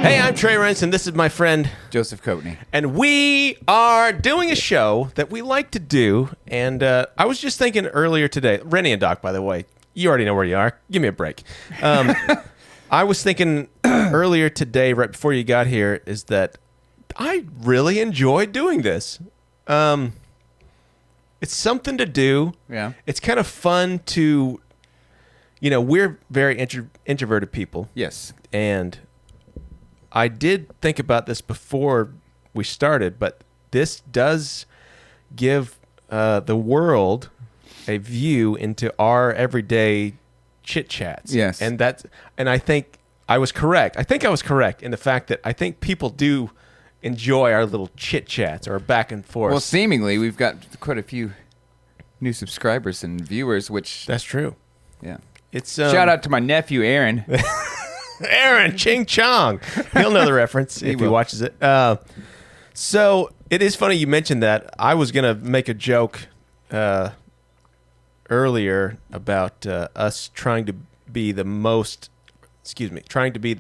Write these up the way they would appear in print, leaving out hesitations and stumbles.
Hey, I'm Trey Rentz, and this is my friend Joseph Coatney. And we are doing a show that we like to do. And I was just thinking earlier today, Rennie and Doc, by the way, you already know where you are. Give me a break. I was thinking earlier today, right before you got here, is that I really enjoy doing this. It's something to do. Yeah. It's kind of fun to, we're very introverted people. Yes. And I did think about this before we started, but this does give the world a view into our everyday chit chats. Yes. And I think I was correct. I think I was correct in the fact that I think people do enjoy our little chit chats or back and forth. Well, seemingly we've got quite a few new subscribers and viewers, which that's true. Yeah. It's shout out to my nephew Aaron. Aaron Ching Chong. He'll know the reference if he watches it. So it is funny you mentioned that. I was gonna make a joke earlier about us trying to be the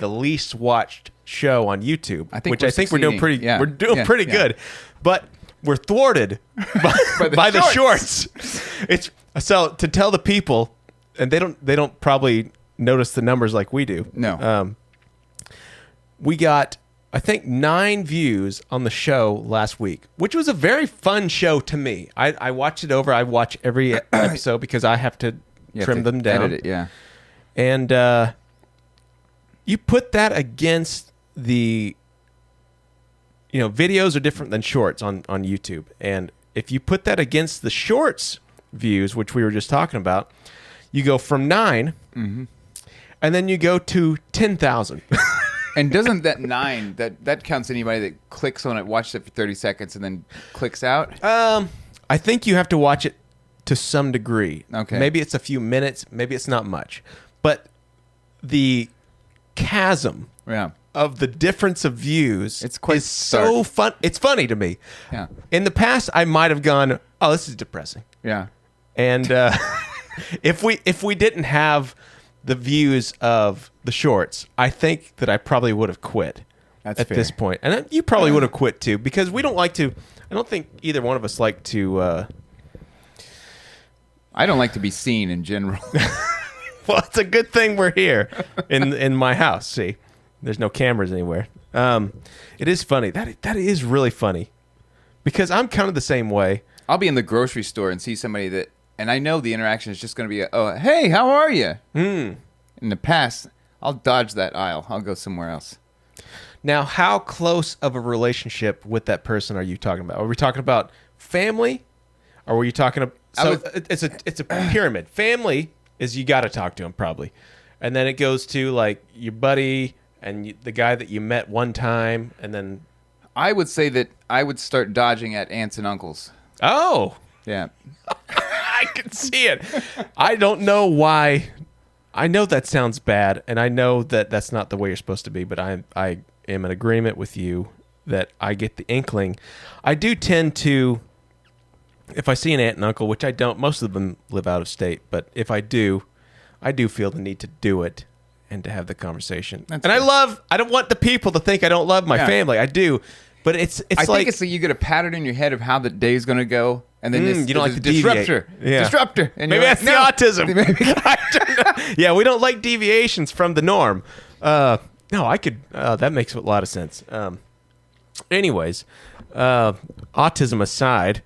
least watched show on YouTube, I think we're doing pretty. Yeah. We're doing pretty good, but we're thwarted by the shorts. It's so to tell the people, and they don't probably notice the numbers like we do. No. We got, I think, 9 views on the show last week, which was a very fun show to me. I watched it over. I watch every episode because I have to trim them down. Edit it, yeah. And you put that against the, videos are different than shorts on YouTube. And if you put that against the shorts views, which we were just talking about, you go from 9, and then you go to 10,000. And doesn't that 9, that counts anybody that clicks on it, watches it for 30 seconds, and then clicks out? I think you have to watch it to some degree. Okay. Maybe it's a few minutes. Maybe it's not much. But the chasm of the difference of views is so fun. It's funny to me. Yeah. In the past, I might have gone, oh, this is depressing. Yeah. And if we didn't have the views of the shorts, I think that I probably would have quit at this point. And you probably would have quit too, because we don't like to, I don't think either one of us like to. I don't like to be seen in general. Well, it's a good thing we're here in my house. See, there's no cameras anywhere. It is funny. That is really funny, because I'm kind of the same way. I'll be in the grocery store and see somebody that, and I know the interaction is just going to be, oh, hey, how are you? In the past, I'll dodge that aisle. I'll go somewhere else. Now, how close of a relationship with that person are you talking about? Are we talking about family, or were you talking about? So it's a pyramid. Family is you got to talk to him probably, and then it goes to like your buddy and the guy that you met one time, and then I would say that I would start dodging at aunts and uncles. Oh, yeah. I can see it. I don't know why. I know that sounds bad, and I know that that's not the way you're supposed to be, but I am in agreement with you that I get the inkling. I do tend to, if I see an aunt and uncle, which I don't, most of them live out of state, but if I do feel the need to do it and to have the conversation. That's fair. I don't want the people to think I don't love my family. I do. But I think it's like you get a pattern in your head of how the day's going to go, and then you don't like to disruptor. Yeah. Disruptor. And maybe that's the autism. I don't know. Yeah, we don't like deviations from the norm. No, I could. That makes a lot of sense. Anyways, autism aside,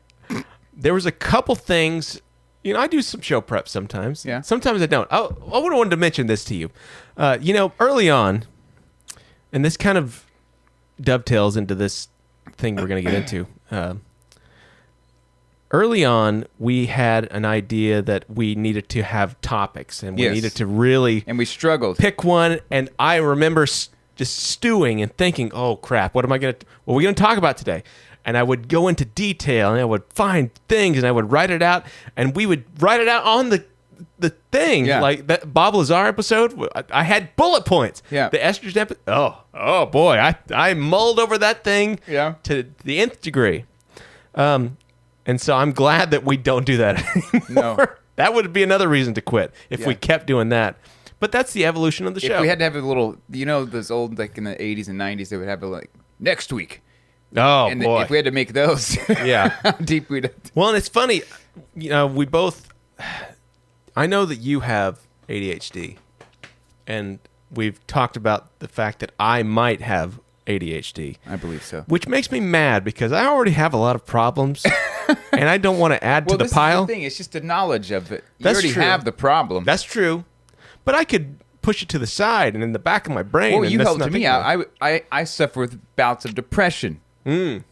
there was a couple things. I do some show prep sometimes. Yeah. Sometimes I don't. I would have wanted to mention this to you. Early on, and this kind of dovetails into this thing we're going to get into. Early on, we had an idea that we needed to have topics, and we needed to really and we struggled pick one. And I remember just stewing and thinking, "Oh crap, what are we going to talk about today?" And I would go into detail, and I would find things, and I would write it out, and we would write it out on the thing, like that Bob Lazar episode. I had bullet points. Yeah. The estrogen episode. Oh boy, I mulled over that thing to the nth degree. And so I'm glad that we don't do that anymore. No. That would be another reason to quit if we kept doing that. But that's the evolution of the show. If we had to have a little, those old, like in the 80s and 90s, they would have a, like, next week. Oh, and boy. If we had to make those, Yeah. how deep we'd have to... Well, and it's funny, we both, I know that you have ADHD, and we've talked about the fact that I might have ADHD. I believe so. Which makes me mad because I already have a lot of problems, and I don't want to add to the pile. Well, this is the thing. It's just the knowledge of it. You That's already true. have the problem. That's true. But I could push it to the side and in the back of my brain. Well, you held to me. out. I suffer with bouts of depression. Mm.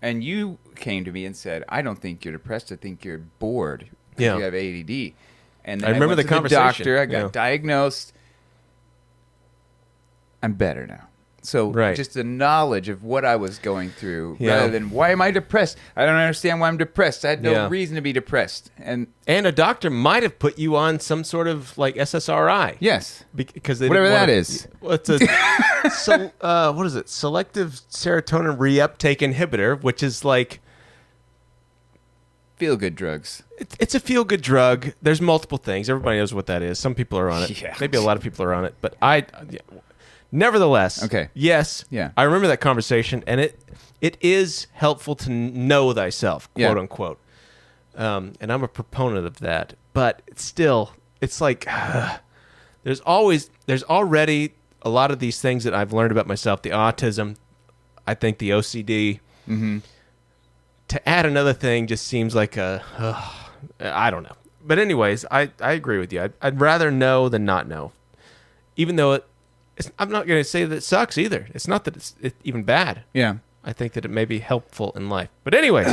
And you came to me and said, I don't think you're depressed. I think you're bored because Yeah. you have ADD. And then I remember went the to conversation. doctor. I got Yeah. diagnosed. I'm better now. So Right. just the knowledge of what I was going through, Yeah. rather than why am I depressed? I don't understand why I'm depressed. I had no Yeah. reason to be depressed. And And a doctor might have put you on some sort of like SSRI. yes, Because they whatever didn't that wanna- is. Well, it's what is it? Selective serotonin reuptake inhibitor, which is like Feel good drugs. it's a feel good drug. There's multiple things. Everybody knows what that is. Some people are on it. Yeah. Maybe a lot of people are on it, but nevertheless. Okay. Yes. Yeah. I remember that conversation, and it is helpful to know thyself, quote Yeah. unquote. And I'm a proponent of that, but it's like there's already a lot of these things that I've learned about myself. The autism, I think the OCD. Mm-hmm. To add another thing just seems like I don't know. But anyways, I agree with you. I'd rather know than not know. Even though I'm not going to say that it sucks either. It's not that it's even bad. Yeah. I think that it may be helpful in life. But anyway,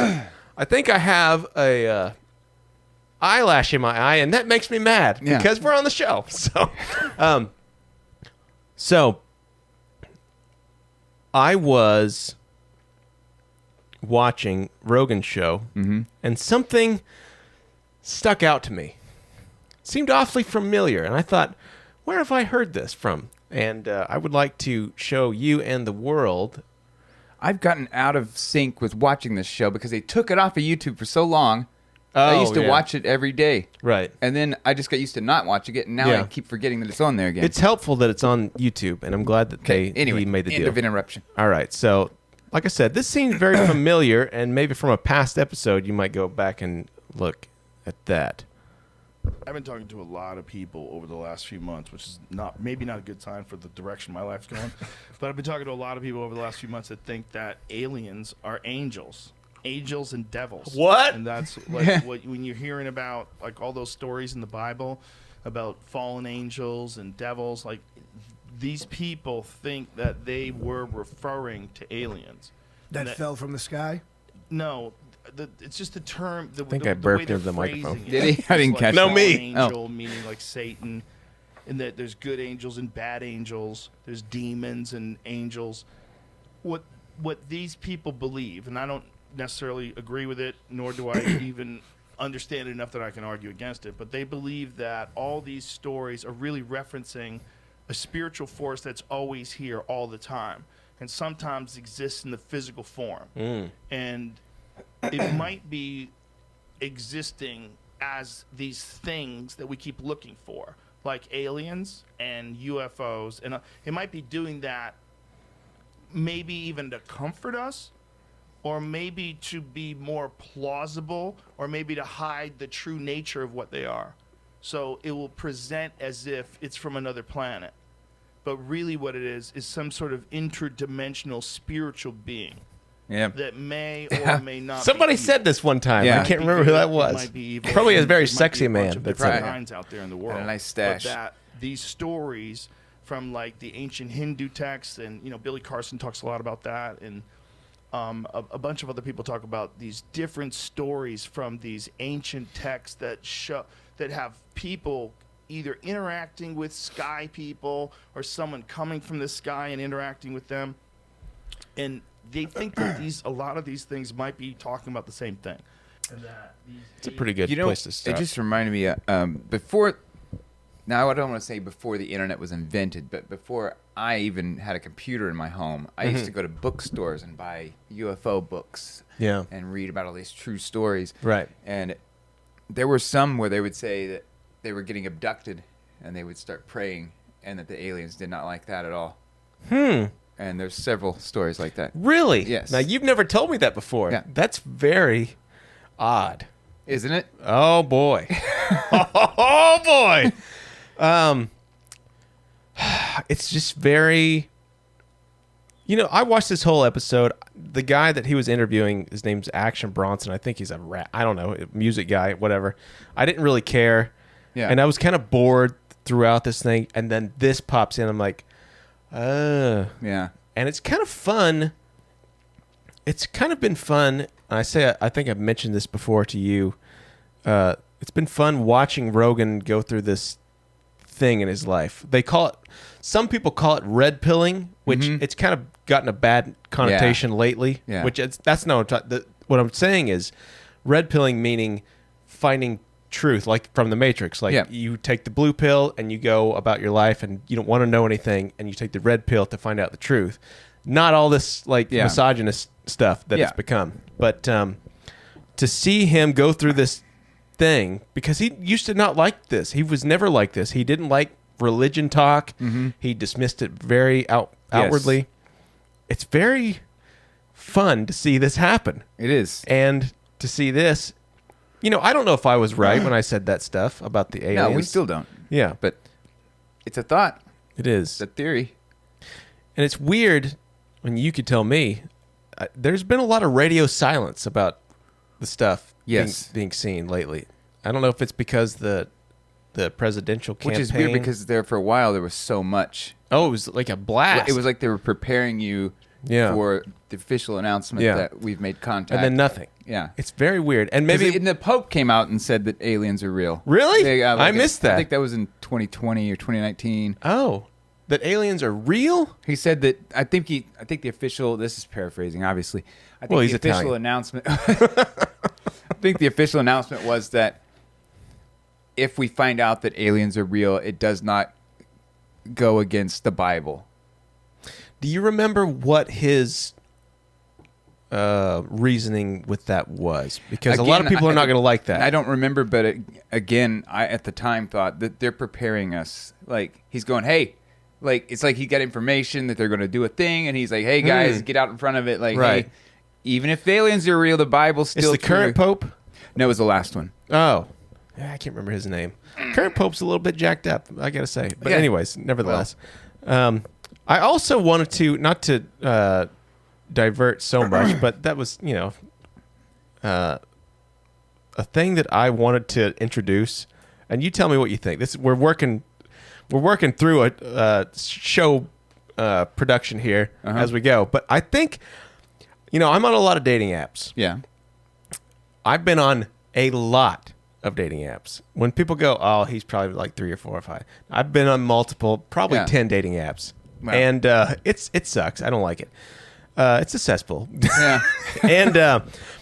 I think I have a eyelash in my eye, and that makes me mad Yeah. because we're on the show. So I was watching Rogan's show, and something stuck out to me. It seemed awfully familiar, and I thought, where have I heard this from? And I would like to show you and the world. I've gotten out of sync with watching this show because they took it off of YouTube for so long. I used to yeah. watch it every day. Right. And then I just got used to not watching it, and now Yeah. I keep forgetting that it's on there again. It's helpful that it's on YouTube, and I'm glad that anyway, he made the end deal. of interruption. All right, so like I said, this seems very familiar, and maybe from a past episode, you might go back and look at that. I've been talking to a lot of people over the last few months, which is maybe not a good sign for the direction my life's going. But I've been talking to a lot of people over the last few months that think that aliens are angels and devils. What? And that's like when you're hearing about like all those stories in the Bible about fallen angels and devils, like these people think that they were referring to aliens. That fell from the sky? No. It's just the term. I think I burped into the microphone. Did he? I didn't catch No, that. me. Angel meaning like Satan, and that there's good angels and bad angels. There's demons and angels. What these people believe, and I don't necessarily agree with it, nor do I even understand it enough that I can argue against it. But they believe that all these stories are really referencing a spiritual force that's always here all the time, and sometimes exists in the physical form, and it might be existing as these things that we keep looking for, like aliens and UFOs, and it might be doing that maybe even to comfort us, or maybe to be more plausible, or maybe to hide the true nature of what they are. So it will present as if it's from another planet, but really what it is some sort of interdimensional spiritual being. Yeah. That may or may not. Somebody be said this one time. Yeah. I can't remember who that It was. might be evil. Probably a very There might be sexy a bunch man of that different said that. kinds out there in the world. a nice stash. But that these stories from like the ancient Hindu texts, and Billy Carson talks a lot about that, and a bunch of other people talk about these different stories from these ancient texts that have people either interacting with sky people or someone coming from the sky and interacting with them, and they think that a lot of these things might be talking about the same thing. And that It's a pretty good place to start. It just reminded me before. Now I don't want to say before the internet was invented, but before I even had a computer in my home, I used to go to bookstores and buy UFO books. Yeah. And read about all these true stories. Right. And there were some where they would say that they were getting abducted and they would start praying, and that the aliens did not like that at all. Hmm. And there's several stories like that. Really? Yes. Now, you've never told me that before. Yeah. That's very odd. Isn't it? Oh, boy. Oh, boy. It's just very... You know, I watched this whole episode. The guy that he was interviewing, his name's Action Bronson. I think he's a rap, I don't know, music guy, whatever. I didn't really care. Yeah. And I was kind of bored throughout this thing. And then this pops in. I'm like, Yeah. and it's kind of fun. It's kind of been fun. And I think I've mentioned this before to you. It's been fun watching Rogan go through this thing in his life. They call it, some people call it red pilling, which it's kind of gotten a bad connotation lately. Yeah. Which that's no. What I'm saying is, red pilling meaning finding truth, like from the Matrix. Like you take the blue pill and you go about your life and you don't want to know anything, and you take the red pill to find out the truth. Not all this like misogynist stuff that it's become, but to see him go through this thing, because he used to not like this. He was never like this. He didn't like religion talk. He dismissed it very outwardly. It's very fun to see this happen. It is. And to see this, you know, I don't know if I was right when I said that stuff about the aliens. No, we still don't. Yeah. But it's a thought. It is. It's a theory. And it's weird, when you could tell me, there's been a lot of radio silence about the stuff being seen lately. I don't know if it's because the presidential campaign. Which is weird, because there for a while there was so much. Oh, it was like a blast. It was like they were preparing you for the official announcement that we've made contact. And then nothing. Yeah. It's very weird. And maybe... And the Pope came out and said that aliens are real. Really? I missed that. I think that was in 2020 or 2019. Oh. That aliens are real? He said that, I think the official, this is paraphrasing, obviously. I think he's the official Italian. announcement, I think the official announcement was that if we find out that aliens are real, it does not go against the Bible. Do you remember what his reasoning with that was? Because a lot of people are not going to like that. I don't remember, but I at the time thought that they're preparing us. Like, he's going, hey, like, it's like he got information that they're going to do a thing, and he's like, hey, guys, get out in front of it. Like, hey, even if the aliens are real, the Bible's still Is the current pope? No, it was the last one. Oh. Yeah, I can't remember his name. Current pope's a little bit jacked up, I got to say. But anyways, nevertheless. I also wanted to, not to divert so much, but that was, you know, a thing that I wanted to introduce. And you tell me what you think. We're working through a show production here as we go. But I think, you know, I'm on a lot of dating apps. Yeah. I've been on a lot of dating apps. When people go, oh, he's probably like 3 or 4 or 5. I've been on multiple, probably 10 dating apps. Wow. And it sucks. I don't like it. It's a cesspool. Yeah. And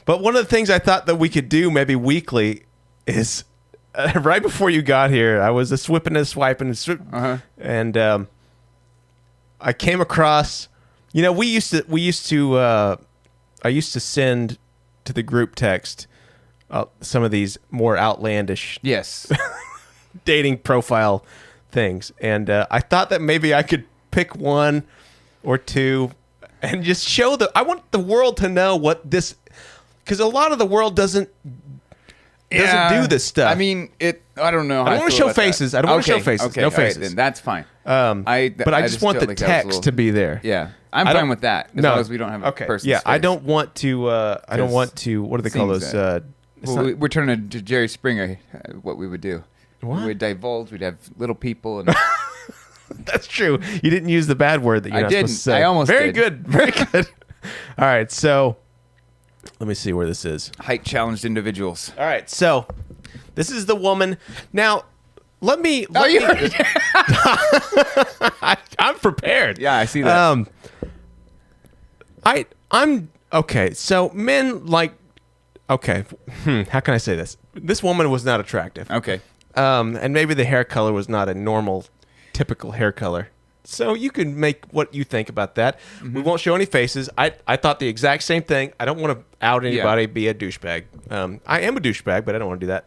but one of the things I thought that we could do maybe weekly is right before you got here, I was swiping and swiping, and I came across. You know, I used to send to the group text some of these more outlandish dating profile things, and I thought that maybe I could pick one or two and just show I want the world to know what this, because a lot of the world doesn't do this stuff. I mean, I don't know. I don't want to show faces. I don't want to show faces. Okay, no right, faces. then that's fine. But I just want the like text to be there. Yeah, I'm fine with that as long as we don't have a person's Yeah, face. I don't want to. I don't want to. What do they call those? We're turning to Jerry Springer. What we would do? What? We'd divulge. We'd have little people and. That's true. You didn't use the bad word that you're not supposed to say. I almost Very did. good. Very good. All right, so let me see where this is. Height challenged individuals. All right, so this is the woman. Now, let me. I'm prepared. Yeah, I see that. I'm okay. So men like. Okay, how can I say this? This woman was not attractive. Okay. And maybe the hair color was not a normal, typical hair color. So you can make what you think about that. We won't show any faces. I thought the exact same thing. I don't want to out anybody, be a douchebag. I am a douchebag, but I don't want to do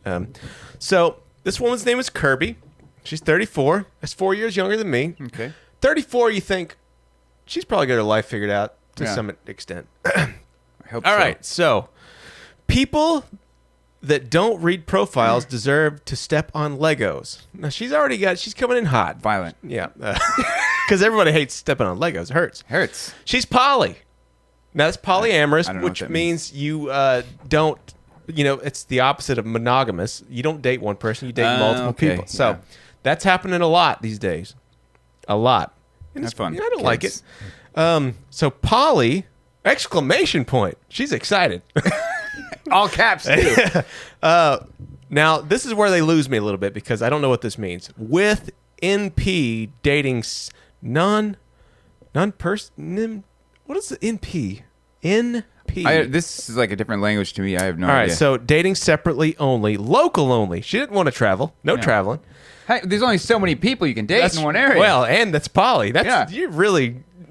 that. So this woman's name is Kirby. She's 34. That's 4 years younger than me. Okay. 34, you think she's probably got her life figured out to some extent. I hope All so. right, so people that don't read profiles deserve to step on Legos. Now, she's coming in hot. Violent. Yeah. Because everybody hates stepping on Legos. It hurts. Hurts. She's poly. Now, that's polyamorous, I don't know which what that means you don't, it's the opposite of monogamous. You don't date one person, you date multiple okay, people. So yeah. that's happening a lot these days. A lot. And That's fun. I don't like it. Kids. So poly, exclamation point. She's excited. All caps, too. Now, this is where they lose me a little bit because I don't know what this means. With NP dating non-person. What is the NP? NP. This is like a different language to me. I have no All right, idea. so dating separately only, local only. She didn't want to travel. No traveling. Hey, there's only so many people you can date in one area. Well, and that's poly. That's Yeah.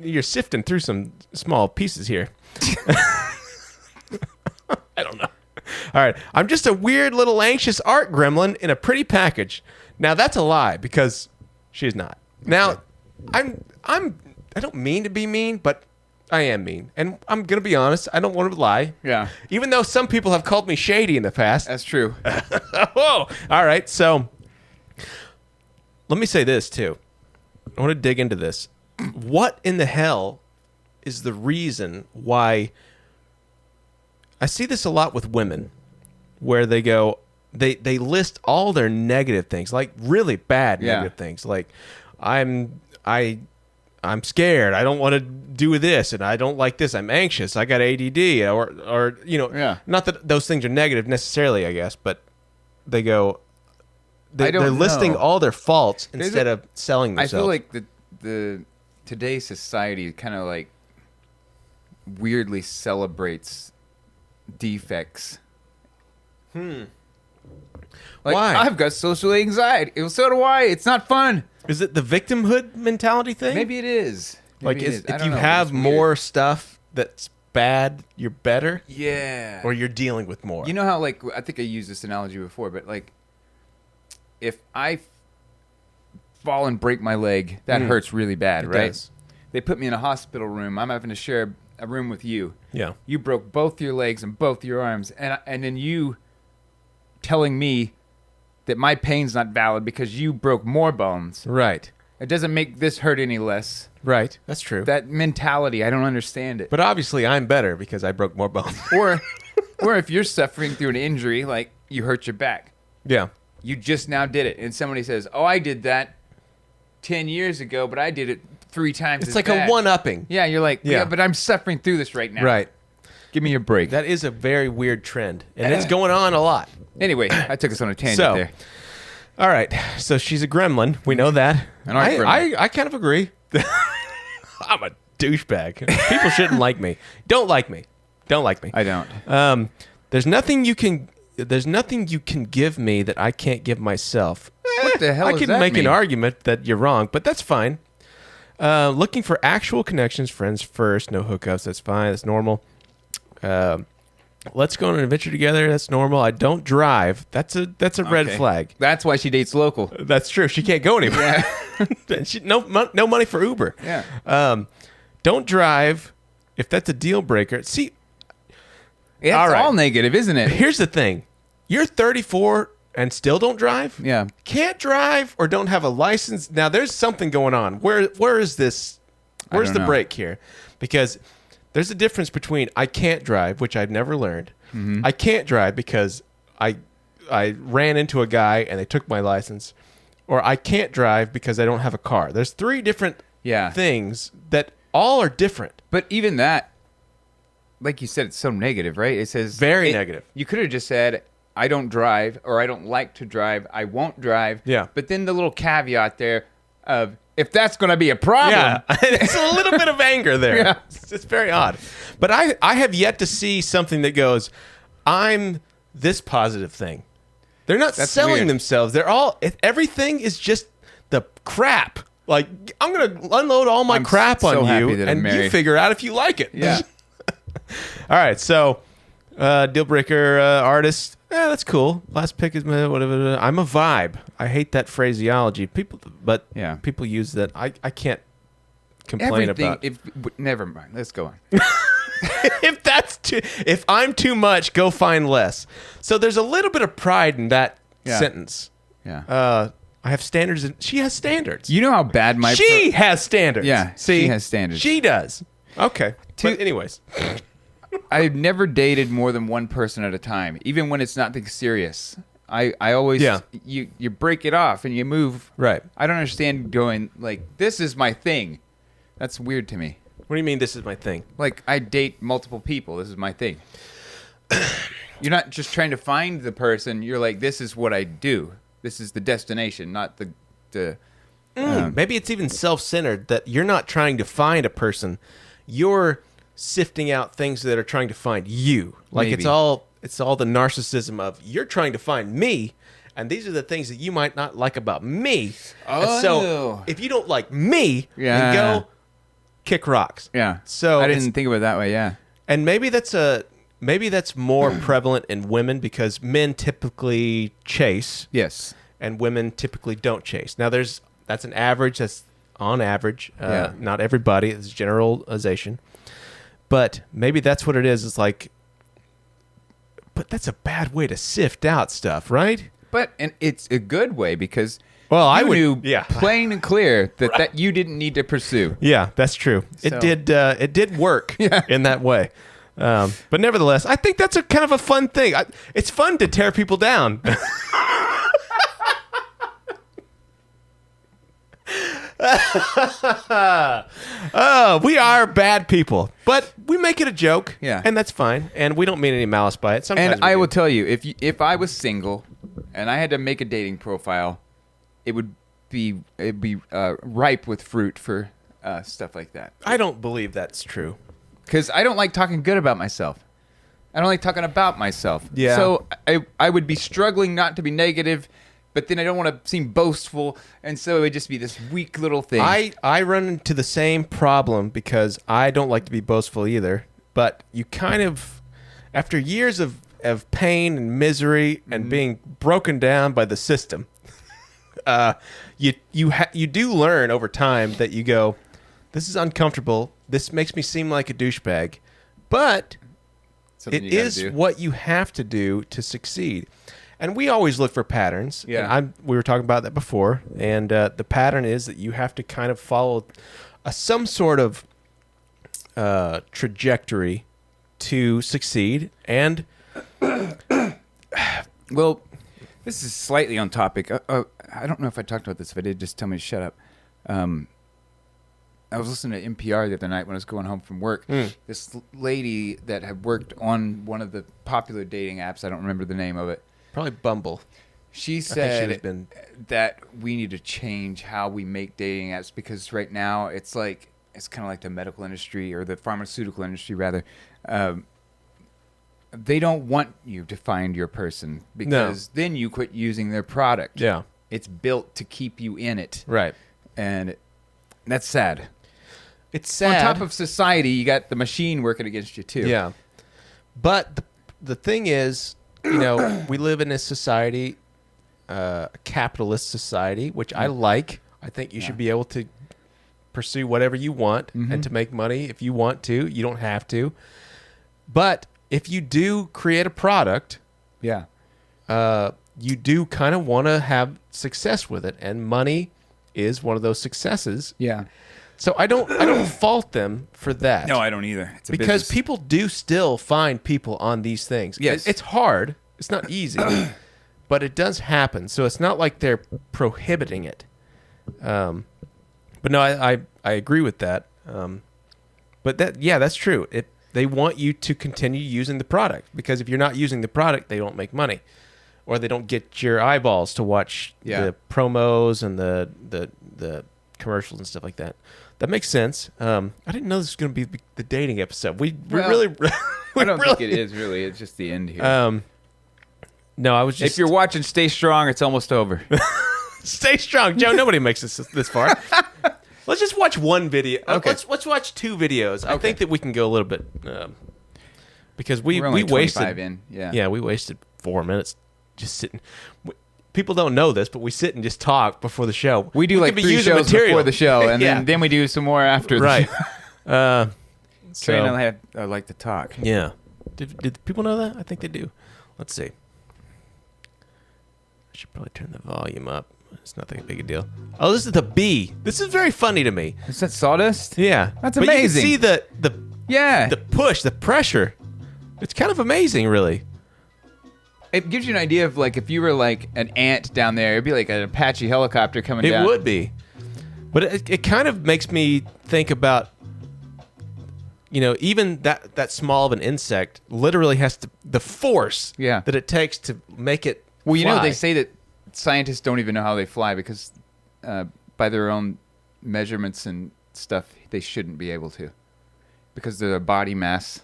you're sifting through some small pieces here. I don't know. All right, I'm just a weird little anxious art gremlin in a pretty package. Now that's a lie because she's not. Now, I don't mean to be mean, but I am mean, and I'm gonna be honest. I don't want to lie. Yeah. Even though some people have called me shady in the past. That's true. Whoa. All right. So let me say this too. I want to dig into this. What in the hell is the reason why I see this a lot with women where they go, they list all their negative things, like really bad negative things. Like I'm scared. I don't want to do this, and I don't like this. I'm anxious. I got ADD, or not that those things are negative necessarily, I guess, but they go, they're listing all their faults instead of selling themselves. I feel like the today's society kind of like weirdly celebrates defects. Like, Why? I've got social anxiety. Well, so do I. It's not fun. Is it the victimhood mentality thing? Maybe it is. Like, Maybe it is. I if don't you know, but have it's weird. more stuff that's bad, you're better? Yeah. Or you're dealing with more? You know how, like, I think I used this analogy before, but, like, if I fall and break my leg, that hurts really bad, It right? does. They put me in a hospital room. I'm having to share a room with you. Yeah. You broke both your legs and both your arms, and then you telling me that my pain's not valid because you broke more bones. Right. It doesn't make this hurt any less. Right. That's true. That mentality, I don't understand it. But obviously, I'm better because I broke more bones. Or if you're suffering through an injury, like you hurt your back, Yeah. you just now did it, and somebody says, "Oh, I did that 10 years ago, but I did it 3 times." It's as like bad." a one-upping. Yeah, you're like, Yeah. yeah, but I'm suffering through this right now. Right. Give me a break. That is a very weird trend, and it's going on a lot. Anyway, I took us on a tangent So, there. all right. So she's a gremlin. We know that. An art gremlin. I kind of agree. I'm a douchebag. People shouldn't like me. Don't like me. Don't like me. I don't. There's nothing you can give me that I can't give myself. What the hell I does can that make mean? an argument that you're wrong, but that's fine. Looking for actual connections, friends first, no hookups. That's fine. That's normal. Let's go on an adventure together. That's normal. I don't drive. That's a red Okay. flag. That's why she dates local. That's true. She can't go anywhere. No money for Uber. Yeah. Don't drive. If that's a deal breaker, see. It's All right. all negative, isn't it? Here's the thing: you're 34 and still don't drive. Yeah. Can't drive or don't have a license. Now there's something going on. Where is this? Where's don't the know. break here? Because there's a difference between I can't drive, which I've never learned. I can't drive because I ran into a guy and they took my license, or I can't drive because I don't have a car. There's 3 different things that all are different. But even that, like you said, it's so negative, right? It says Very negative. You could have just said, "I don't drive," or "I don't like to drive," "I won't drive." Yeah. But then the little caveat there of, if that's going to be a problem. Yeah, it's a little bit of anger there. Yeah. It's very odd. But I have yet to see something that goes, I'm this positive thing. They're not That's selling weird. themselves. They're all, everything is just the crap. Like, I'm going to unload all my I'm crap so on happy you, that I'm and you married. figure out if you like it. Yeah. All right, so deal breaker artist. Yeah, that's cool. Last pick is whatever. I'm a vibe. I hate that phraseology. People use that. I can't complain about. Never mind. Let's go on. If I'm too much, go find less. So there's a little bit of pride in that sentence. Yeah. I have standards. She has standards. You know how bad she has standards. Yeah. See, she has standards. She does. Okay. But anyways. I've never dated more than one person at a time, even when it's nothing serious. I always you break it off and you move. Right. I don't understand going like, this is my thing. That's weird to me. What do you mean this is my thing? Like, I date multiple people. This is my thing. You're not just trying to find the person. You're like, this is what I do. This is the destination, not the maybe it's even self-centered that you're not trying to find a person. You're sifting out things that are trying to find you. Like Maybe. it's all the narcissism of you're trying to find me, and these are the things that you might not like about me. And so if you don't like me, then go kick rocks. Yeah. So I didn't think of it that way. Yeah. And maybe that's more prevalent in women because men typically chase. Yes. And women typically don't chase. Now that's an average. That's on average. Not everybody. It's generalization. But maybe that's what it is. It's like, but that's a bad way to sift out stuff, right? And it's a good way because I knew plain and clear that you didn't need to pursue. Yeah, that's true. So. It did work in that way. But nevertheless, I think that's a kind of a fun thing. It's fun to tear people down. We are bad people, but we make it a joke, and that's fine. And we don't mean any malice by it. Sometimes and I will tell you, if I was single and I had to make a dating profile, it'd be ripe with fruit for stuff like that. I don't believe that's true because I don't like talking good about myself. I don't like talking about myself. Yeah. So I would be struggling not to be negative. But then I don't want to seem boastful, and so it would just be this weak little thing. I run into the same problem because I don't like to be boastful either. But you kind of, after years of pain and misery and being broken down by the system, you do learn over time that you go, this is uncomfortable. This makes me seem like a douchebag, but it is what you have to do to succeed. And we always look for patterns. Yeah. And we were talking about that before. And the pattern is that you have to kind of follow some sort of trajectory to succeed. And well, this is slightly on topic. I don't know if I talked about this. If I did, just tell me to shut up. I was listening to NPR the other night when I was going home from work. This lady that had worked on one of the popular dating apps, I don't remember the name of it. Probably Bumble. She said that we need to change how we make dating apps because right now it's kind of like the medical industry or the pharmaceutical industry rather. They don't want you to find your person because then you quit using their product. Yeah. It's built to keep you in it. Right. And that's sad. It's sad. On top of society, you got the machine working against you too. Yeah. But the thing is, we live in a society, a capitalist society, which I like. I think you should be able to pursue whatever you want and to make money if you want to. You don't have to. But if you do create a product, you do kind of want to have success with it, and money is one of those successes. Yeah. So I don't fault them for that. No, I don't either. It's because business. People do still find people on these things. Yes. It's hard. It's not easy, but it does happen. So it's not like they're prohibiting it. But no, I agree with that. But that's true. They want you to continue using the product because if you're not using the product, they don't make money, or they don't get your eyeballs to watch the promos and the commercials and stuff like that. That makes sense. I didn't know this was going to be the dating episode. We really. I don't think it is really. It's just the end here. No, I was just. If you're watching Stay Strong, it's almost over. Stay strong, Joe. Nobody makes this far. Let's just watch one video. Okay. Let's watch two videos. I think that we can go a little bit because we We're only wasted 25 in. Yeah. we wasted 4 minutes just sitting. People don't know this, but we sit and just talk before the show. We do like 3 shows before the show, and then we do some more after. Right. Trey and I like to talk. Yeah. Did people know that? I think they do. Let's see. I should probably turn the volume up. It's not that big a deal. Oh, this is the bee. This is very funny to me. Is that sawdust? Yeah. That's but amazing. You can see the push, the pressure. It's kind of amazing, really. It gives you an idea of like if you were like an ant down there, it'd be like an Apache helicopter coming down. It would be. But it kind of makes me think about, even that small of an insect literally has the force that it takes to make it fly. They say that scientists don't even know how they fly because by their own measurements and stuff, they shouldn't be able to because of their body mass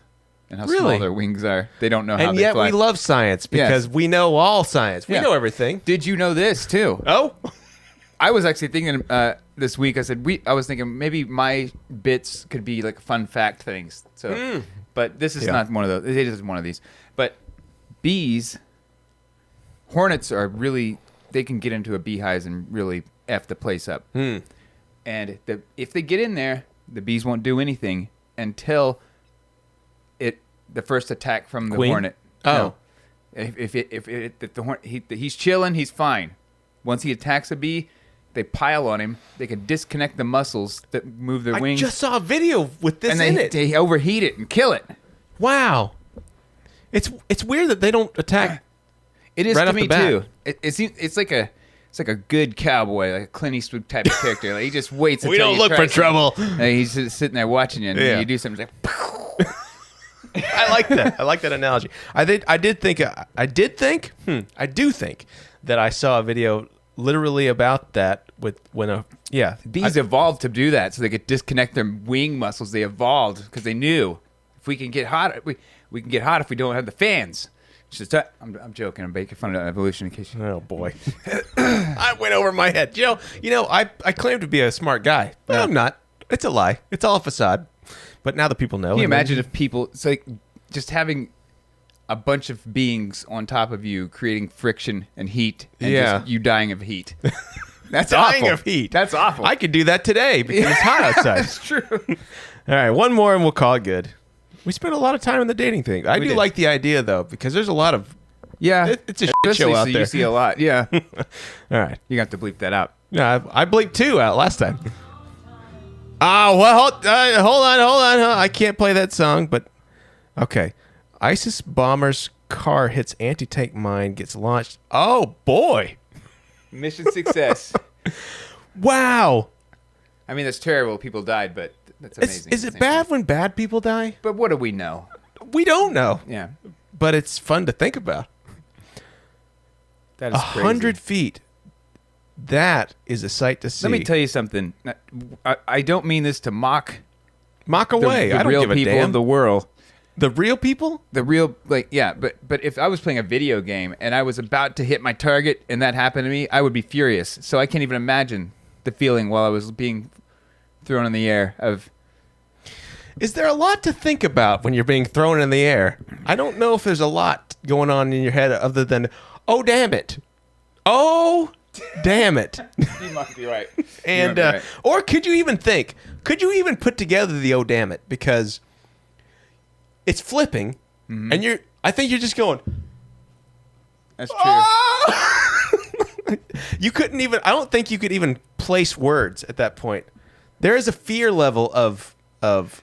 and how small their wings are. They don't know how they fly. And yet we love science because we know all science. We know everything. Did you know this, too? Oh? I was actually thinking this week, I was thinking maybe my bits could be like fun fact things. So, but this is not one of those. It isn't one of these. But hornets are really, they can get into a beehive and really F the place up. And if they get in there, the bees won't do anything until the first attack from the hornet. Oh. No. If the hornet, he's chilling, he's fine. Once he attacks a bee, they pile on him. They can disconnect the muscles that move their wings. I just saw a video with this in it. They overheat it and kill it. Wow. It's weird that they don't attack. It is right to off me the bat. too. It's like a good cowboy, like a Clint Eastwood type of character. Like he just waits. We don't look for trouble. He's just sitting there watching you, and you do something like. I like that. I like that analogy. I do think that I saw a video literally about that Bees evolved to do that so they could disconnect their wing muscles. They evolved because they knew if we can get hot, we can get hot if we don't have the fans. I'm joking. I'm making fun of evolution in case you. Oh boy, I went over my head. I claim to be a smart guy, but I'm not. It's a lie. It's all a facade. But now that people know. Can you imagine if people, it's like just having a bunch of beings on top of you creating friction and heat and just you dying of heat. That's dying awful. of heat. That's awful. I could do that today because it's hot outside. That's true. All right, one more and we'll call it good. We spent a lot of time on the dating thing. I do like the idea, though, because there's a lot of... Yeah. It's a shit show out there. You see a lot, yeah. All right. You have to bleep that out. Yeah, I bleeped 2 out last time. Hold on. I can't play that song, but... Okay. ISIS bomber's car hits anti-tank mine, gets launched. Oh, boy. Mission success. Wow. I mean, that's terrible. People died, but that's amazing. Is it bad when bad people die? But what do we know? We don't know. Yeah. But it's fun to think about. That is 100 feet. That is a sight to see. Let me tell you something. I don't mean this to mock away. The I don't real give a people damn. of the world. The real people? The real, but if I was playing a video game and I was about to hit my target and that happened to me, I would be furious. So I can't even imagine the feeling while I was being thrown in the air of... Is there a lot to think about when you're being thrown in the air? I don't know if there's a lot going on in your head other than, oh, damn it. Oh, damn it. You must be right. And or could you even put together the oh, damn it? Because it's flipping, and I think you're just going... That's true. Oh! I don't think you could even place words at that point. There is a fear level of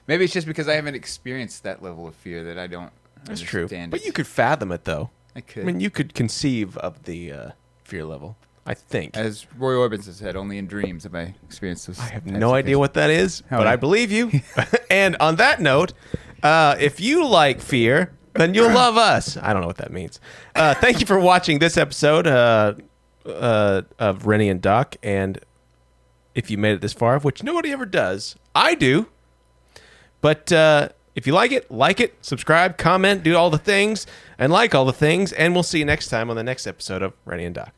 maybe it's just because I haven't experienced that level of fear that I don't That's true. understand But it. you could fathom it, though. I could. I mean, you could conceive of the fear level, I think. As Roy Orbison said, only in dreams have I experienced this. I have no idea what that is, but I believe you. And on that note, if you like fear, then you'll love us. I don't know what that means. Thank you for watching this episode of Rennie and Doc. And if you made it this far, which nobody ever does, I do. But if you like it, subscribe, comment, do all the things, and like all the things. And we'll see you next time on the next episode of Rennie and Doc.